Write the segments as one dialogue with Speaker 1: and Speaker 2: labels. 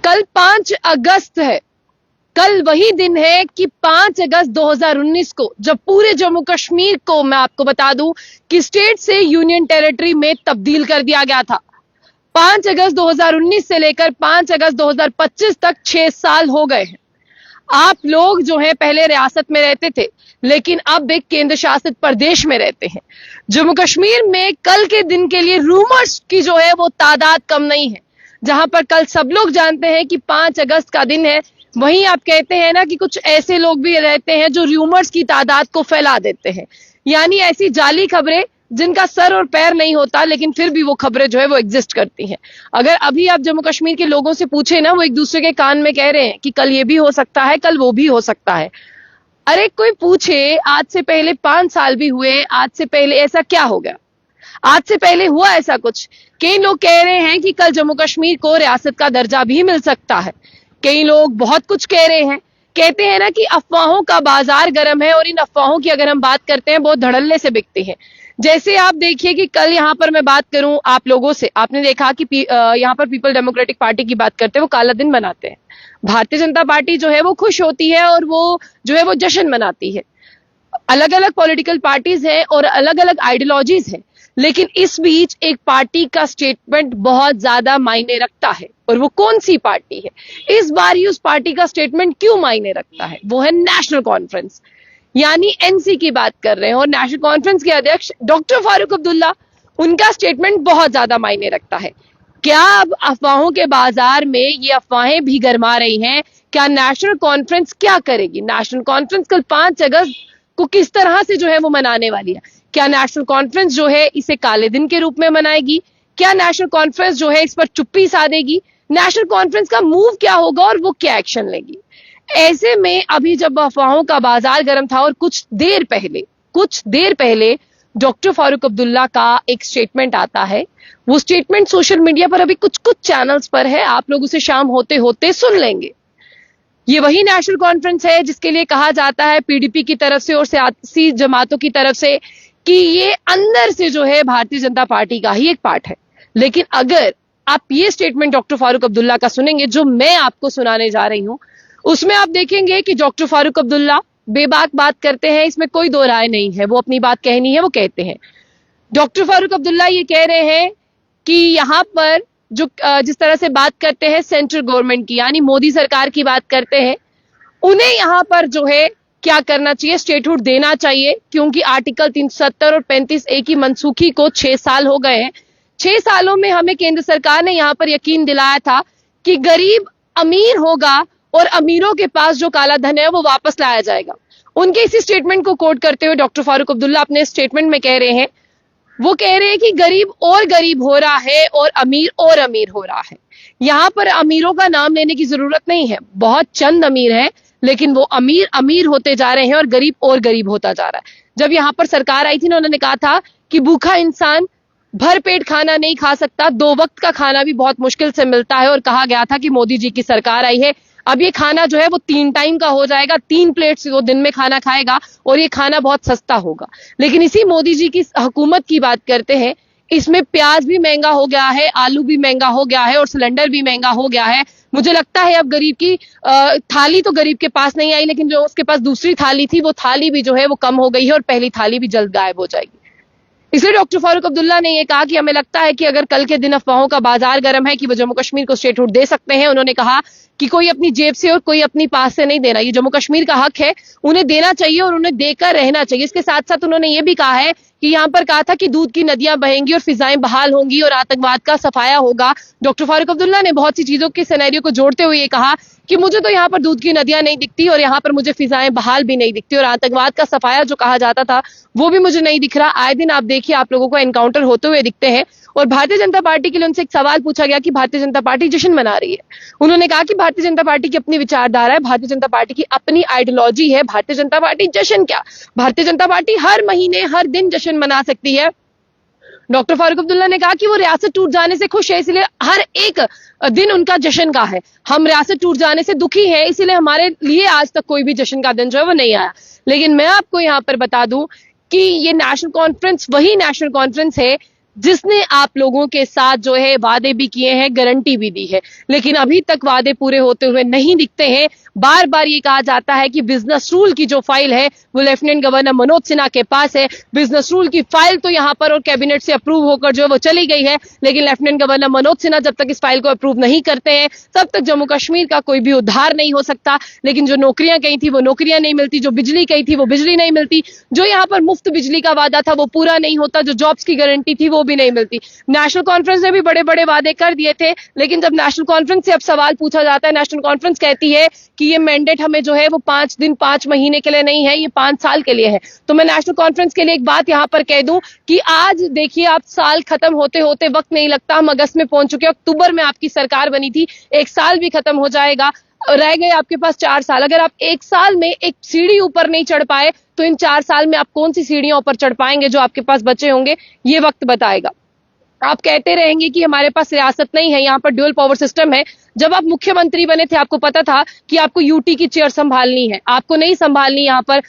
Speaker 1: कल 5 अगस्त है। कल वही दिन है कि 5 अगस्त 2019 को जब पूरे जम्मू कश्मीर को मैं आपको बता दूं कि स्टेट से यूनियन टेरिटरी में तब्दील कर दिया गया था। 5 अगस्त 2019 से लेकर 5 अगस्त 2025 तक 6 साल हो गए हैं। आप लोग जो है पहले रियासत में रहते थे, लेकिन अब एक केंद्र शासित प्रदेश में रहते हैं। जम्मू कश्मीर में कल के दिन के लिए रूमर्स की जो है वो तादाद कम नहीं है। जहां पर कल सब लोग जानते हैं कि 5 अगस्त का दिन है, वहीं आप कहते हैं ना कि कुछ ऐसे लोग भी रहते हैं जो रूमर्स की तादाद को फैला देते हैं, यानी ऐसी जाली खबरें जिनका सर और पैर नहीं होता, लेकिन फिर भी वो खबरें जो है वो एग्जिस्ट करती हैं। अगर अभी आप जम्मू कश्मीर के लोगों से पूछे ना, वो एक दूसरे के कान में कह रहे हैं कि कल ये भी हो सकता है, कल वो भी हो सकता है। अरे कोई पूछे, आज से पहले 5 साल भी हुए, आज से पहले ऐसा क्या हो गया? आज से पहले हुआ ऐसा कुछ? कई लोग कह रहे हैं कि कल जम्मू कश्मीर को रियासत का दर्जा भी मिल सकता है। कई लोग बहुत कुछ कह रहे हैं, कहते हैं ना कि अफवाहों का बाजार गर्म है, और इन अफवाहों की अगर हम बात करते हैं बहुत धड़ल्ले से बिकती है। जैसे आप देखिए कि कल यहाँ पर मैं बात करूं आप लोगों से, आपने देखा कि यहाँ पर पीपल डेमोक्रेटिक पार्टी की बात करते हैं, वो काला दिन मनाते हैं। भारतीय जनता पार्टी जो है वो खुश होती है और वो जो है वो जश्न मनाती है। अलग अलग पॉलिटिकल पार्टीज हैं और अलग अलग आइडियोलॉजीज हैं, लेकिन इस बीच एक पार्टी का स्टेटमेंट बहुत ज्यादा मायने रखता है, और वो कौन सी पार्टी है? इस बार ही उस पार्टी का स्टेटमेंट क्यों मायने रखता है? वो है नेशनल कॉन्फ्रेंस, यानी एनसी की बात कर रहे हैं। और नेशनल कॉन्फ्रेंस के अध्यक्ष डॉक्टर फारूक अब्दुल्ला, उनका स्टेटमेंट बहुत ज्यादा मायने रखता है। क्या अब अफवाहों के बाजार में ये अफवाहें भी गरमा रही हैं? क्या नेशनल कॉन्फ्रेंस क्या करेगी? नेशनल कॉन्फ्रेंस कल 5 अगस्त को किस तरह से जो है वो मनाने वाली है? क्या नेशनल कॉन्फ्रेंस जो है इसे काले दिन के रूप में मनाएगी? क्या नेशनल कॉन्फ्रेंस जो है इस पर चुप्पी साधेगी? नेशनल कॉन्फ्रेंस का मूव क्या होगा और वो क्या एक्शन लेगी? ऐसे में अभी जब अफवाहों का बाजार गर्म था, और कुछ देर पहले डॉक्टर फारूक अब्दुल्ला का एक स्टेटमेंट आता है। वो स्टेटमेंट सोशल मीडिया पर अभी कुछ चैनल्स पर है, आप लोग उसे शाम होते होते सुन लेंगे। ये वही नेशनल कॉन्फ्रेंस है जिसके लिए कहा जाता है पीडीपी की तरफ से और सियासी जमातों की तरफ से कि ये अंदर से जो है भारतीय जनता पार्टी का ही एक पार्ट है। लेकिन अगर आप ये स्टेटमेंट डॉक्टर फारूक अब्दुल्ला का सुनेंगे जो मैं आपको सुनाने जा रही हूं, उसमें आप देखेंगे कि डॉक्टर फारूक अब्दुल्ला बेबाक बात करते हैं, इसमें कोई दो राय नहीं है। वो अपनी बात कहनी है वो कहते हैं। डॉक्टर फारूक अब्दुल्ला ये कह रहे हैं कि यहाँ पर जो जिस तरह से बात करते हैं सेंट्रल गवर्नमेंट की, यानी मोदी सरकार की बात करते हैं, उन्हें यहाँ पर जो है क्या करना चाहिए? स्टेटहुड देना चाहिए, क्योंकि आर्टिकल 370 और 35A की मनसूखी को 6 साल हो गए हैं। 6 सालों में हमें केंद्र सरकार ने यहाँ पर यकीन दिलाया था कि गरीब अमीर होगा और अमीरों के पास जो काला धन है वो वापस लाया जाएगा। उनके इसी स्टेटमेंट को कोट करते हुए डॉक्टर फारूक अब्दुल्ला अपने स्टेटमेंट में कह रहे हैं, वो कह रहे हैं कि गरीब और गरीब हो रहा है और अमीर हो रहा है। यहाँ पर अमीरों का नाम लेने की जरूरत नहीं है, बहुत चंद अमीर हैं, लेकिन वो अमीर होते जा रहे हैं और गरीब होता जा रहा है। जब यहाँ पर सरकार आई थी ना, उन्होंने कहा था कि भूखा इंसान भर पेट खाना नहीं खा सकता, 2 वक्त का खाना भी बहुत मुश्किल से मिलता है, और कहा गया था कि मोदी जी की सरकार आई है, अब ये खाना जो है वो 3 टाइम का हो जाएगा, 3 प्लेट से वो दिन में खाना खाएगा और ये खाना बहुत सस्ता होगा। लेकिन इसी मोदी जी की हुकूमत की बात करते हैं, इसमें प्याज भी महंगा हो गया है, आलू भी महंगा हो गया है और सिलेंडर भी महंगा हो गया है। मुझे लगता है अब गरीब की थाली तो गरीब के पास नहीं आई, लेकिन जो उसके पास दूसरी थाली थी वो थाली भी जो है वो कम हो गई है और पहली थाली भी जल्द गायब हो जाएगी। इसलिए डॉक्टर फारूक अब्दुल्ला ने यह कहा कि हमें लगता है कि अगर कल के दिन अफवाहों का बाजार गर्म है कि वो जम्मू कश्मीर को स्टेटहुड दे सकते हैं। उन्होंने कहा कि कोई अपनी जेब से और कोई अपनी पास से नहीं देना, ये जम्मू कश्मीर का हक है, उन्हें देना चाहिए और उन्हें देकर रहना चाहिए। इसके साथ साथ उन्होंने ये भी कहा है कि यहाँ पर कहा था कि दूध की नदियां बहेंगी और फिजाएं बहाल होंगी और आतंकवाद का सफाया होगा। डॉक्टर फारूक अब्दुल्ला ने बहुत सी चीजों के सिनेरियो को जोड़ते हुए ये कहा कि मुझे तो यहाँ पर दूध की नदियां नहीं दिखती और यहाँ पर मुझे फिजाएं बहाल भी नहीं दिखती और आतंकवाद का सफाया जो कहा जाता था वो भी मुझे नहीं दिख रहा। आए दिन आप देखिए आप लोगों को एनकाउंटर होते हुए दिखते हैं। और भारतीय जनता पार्टी के लिए उनसे एक सवाल पूछा गया कि भारतीय जनता पार्टी जश्न मना रही है। उन्होंने कहा कि भारतीय जनता पार्टी की अपनी विचारधारा है, भारतीय जनता पार्टी की अपनी आइडियोलॉजी है, भारतीय जनता पार्टी जश्न क्या, भारतीय जनता पार्टी हर महीने हर दिन जश्न मना सकती है। डॉक्टर फारूक अब्दुल्ला ने कहा कि वो रियासत टूट जाने से खुश है, इसलिए हर एक दिन उनका जश्न का है। हम रियासत टूट जाने से दुखी हैं, इसलिए हमारे लिए आज तक कोई भी जश्न का दिन जो है वो नहीं आया। लेकिन मैं आपको यहाँ पर बता दूं कि ये नेशनल कॉन्फ्रेंस वही नेशनल कॉन्फ्रेंस है जिसने आप लोगों के साथ जो है वादे भी किए हैं, गारंटी भी दी है, लेकिन अभी तक वादे पूरे होते हुए नहीं दिखते हैं। बार बार ये कहा जाता है कि बिजनेस रूल की जो फाइल है वो लेफ्टिनेंट गवर्नर मनोज सिन्हा के पास है। बिजनेस रूल की फाइल तो यहां पर और कैबिनेट से अप्रूव होकर जो है वो चली गई है, लेकिन लेफ्टिनेंट गवर्नर मनोज सिन्हा जब तक इस फाइल को अप्रूव नहीं करते हैं तब तक जम्मू कश्मीर का कोई भी उद्धार नहीं हो सकता। लेकिन जो नौकरियां कही थी वो नौकरियां नहीं मिलती, जो बिजली कही थी वो बिजली नहीं मिलती, जो यहां पर मुफ्त बिजली का वादा था वो पूरा नहीं होता, जो जॉब्स की गारंटी थी वो भी नहीं मिलती। नेशनल कॉन्फ्रेंस ने भी बड़े बड़े वादे कर दिए थे, लेकिन जब नेशनल कॉन्फ्रेंस से अब सवाल पूछा जाता है, नेशनल कॉन्फ्रेंस कहती है कि ये मैंडेट हमें जो है वो 5 दिन 5 महीने के लिए नहीं है, ये 5 साल के लिए है। तो मैं नेशनल कॉन्फ्रेंस के लिए एक बात यहां पर कह दूं कि आज देखिए आप साल खत्म होते होते वक्त नहीं लगता, हम अगस्त में पहुंच चुके हैं, अक्टूबर में आपकी सरकार बनी थी, एक साल भी खत्म हो जाएगा, रह गए आपके पास 4 साल। अगर आप एक साल में एक सीढ़ी ऊपर नहीं चढ़ पाए तो इन 4 साल में आप कौन सी सीढ़ियां ऊपर चढ़ पाएंगे जो आपके पास बचे होंगे, ये वक्त बताएगा। आप कहते रहेंगे कि हमारे पास रियासत नहीं है, यहाँ पर ड्यूअल पावर सिस्टम है। जब आप मुख्यमंत्री बने थे आपको पता था कि आपको यूटी की चेयर संभालनी है, आपको नहीं संभालनी यहाँ पर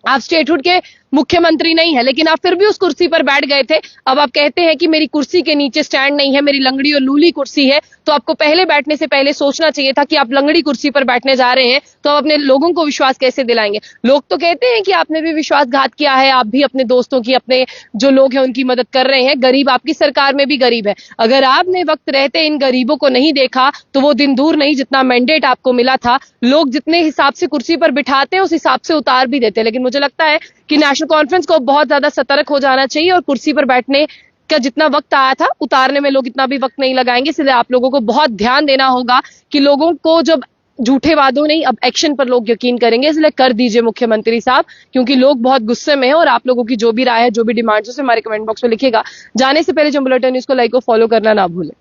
Speaker 1: आप स्टेटहुड के मुख्यमंत्री नहीं है, लेकिन आप फिर भी उस कुर्सी पर बैठ गए थे। अब आप कहते हैं कि मेरी कुर्सी के नीचे स्टैंड नहीं है, मेरी लंगड़ी और लूली कुर्सी है, तो आपको पहले बैठने से पहले सोचना चाहिए था कि आप लंगड़ी कुर्सी पर बैठने जा रहे हैं, तो आप अपने लोगों को विश्वास कैसे दिलाएंगे। लोग तो कहते हैं कि आपने भी विश्वासघात किया है, आप भी अपने दोस्तों की, अपने जो लोग हैं उनकी मदद कर रहे हैं। गरीब आपकी सरकार में भी गरीब है, अगर आपने वक्त रहते इन गरीबों को नहीं देखा तो वो दिन दूर नहीं जितना मैंडेट आपको मिला था, लोग जितने हिसाब से कुर्सी पर बिठाते हैं उस हिसाब से उतार भी देते हैं। लेकिन मुझे लगता है कि नेशनल कॉन्फ्रेंस को बहुत ज्यादा सतर्क हो जाना चाहिए और कुर्सी पर बैठने का जितना वक्त आया था उतारने में लोग इतना भी वक्त नहीं लगाएंगे। इसलिए आप लोगों को बहुत ध्यान देना होगा कि लोगों को जब झूठे वादों नहीं अब एक्शन पर लोग यकीन करेंगे, इसलिए कर दीजिए मुख्यमंत्री साहब, क्योंकि लोग बहुत गुस्से में हैं और आप लोगों की जो भी राय है, जो भी डिमांड्स है, हमारे कमेंट बॉक्स में लिखिएगा। जाने से पहले जम्मू बुलेटिन न्यूज़ को लाइक और फॉलो करना ना भूलें।